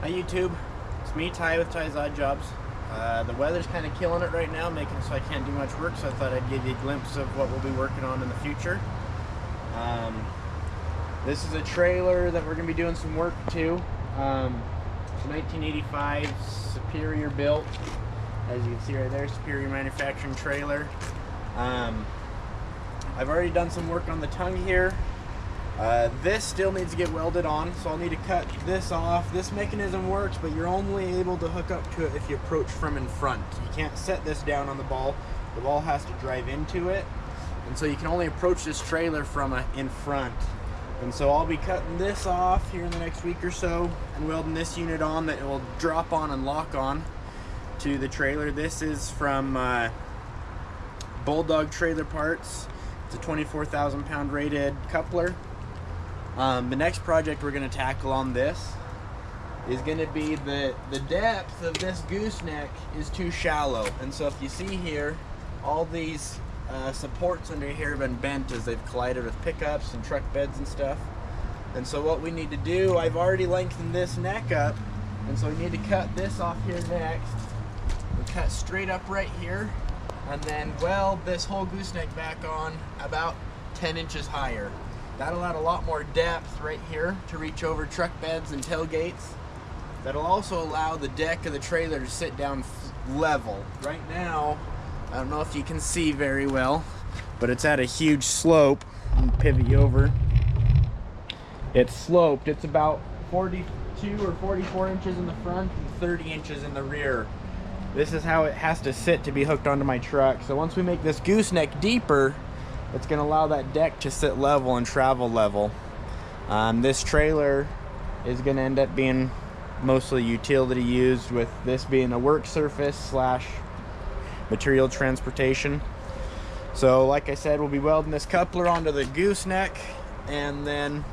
Hi YouTube, it's me Ty with Ty's Odd Jobs. The weather's kind of killing it right now, making it so I can't do much work, so I thought I'd give you a glimpse of what we'll be working on in the future. This is a trailer that we're going to be doing some work to. It's a 1985 Superior built, as you can see right there, Superior manufacturing trailer. I've already done some work on the tongue here. This still needs to get welded on, so I'll need to cut this off. This mechanism works, but you're only able to hook up to it if you approach from in front. You can't set this down on the ball. The ball has to drive into it, and so you can only approach this trailer from in front. And so I'll be cutting this off here in the next week or so and welding this unit on that it will drop on and lock on to the trailer. This is from Bulldog Trailer Parts. It's a 24,000 pound rated coupler. The next project we're going to tackle on this is going to be the depth of this gooseneck is too shallow, and so if you see here, all these supports under here have been bent as they've collided with pickups and truck beds and stuff. And so what we need to do, I've already lengthened this neck up, and so we need to cut this off here next. We'll cut straight up right here, and then weld this whole gooseneck back on about 10 inches higher. That'll add a lot more depth right here to reach over truck beds and tailgates. That'll also allow the deck of the trailer to sit down level. Right now, I don't know if you can see very well, but it's at a huge slope. I'll pivot you over. It's sloped. It's about 42 or 44 inches in the front and 30 inches in the rear. This is how it has to sit to be hooked onto my truck. So once we make this gooseneck deeper, it's going to allow that deck to sit level and travel level. This trailer is going to end up being mostly utility used, with this being a work surface slash material transportation. So like I said, we'll be welding this coupler onto the gooseneck and then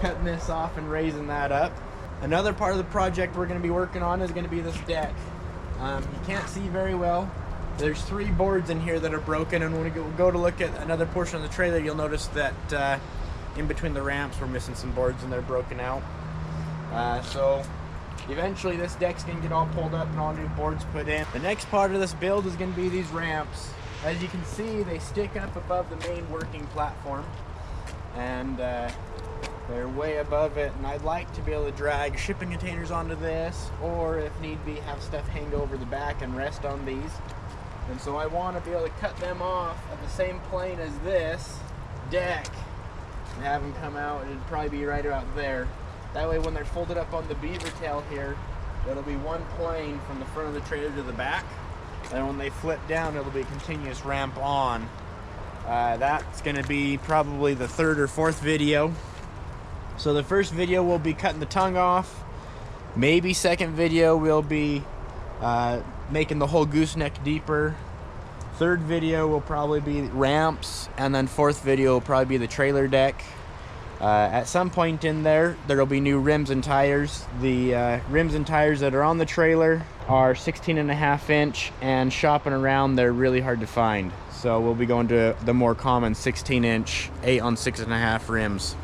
cutting this off and raising that up. Another part of the project we're going to be working on is going to be this deck. You can't see very well. There's 3 boards in here that are broken, and when we go to look at another portion of the trailer, you'll notice that in between the ramps we're missing some boards and they're broken out. So eventually this deck's going to get all pulled up and all new boards put in. The next part of this build is going to be these ramps. As you can see, they stick up above the main working platform, and they're way above it, and I'd like to be able to drag shipping containers onto this, or if need be, have stuff hang over the back and rest on these. And so I want to be able to cut them off at the same plane as this deck and have them come out. It'd probably be right about there. That way when they're folded up on the beaver tail here, it'll be one plane from the front of the trailer to the back. And when they flip down, it'll be a continuous ramp on. That's going to be probably the 3rd or 4th video. So the first video will be cutting the tongue off. Maybe second video will be making the whole gooseneck deeper. 3rd video will probably be ramps, and then 4th video will probably be the trailer deck. At some point in there will be new rims and tires. The rims and tires that are on the trailer are 16.5 inch, and shopping around they're really hard to find. So we'll be going to the more common 16 inch 8 on 6.5 rims.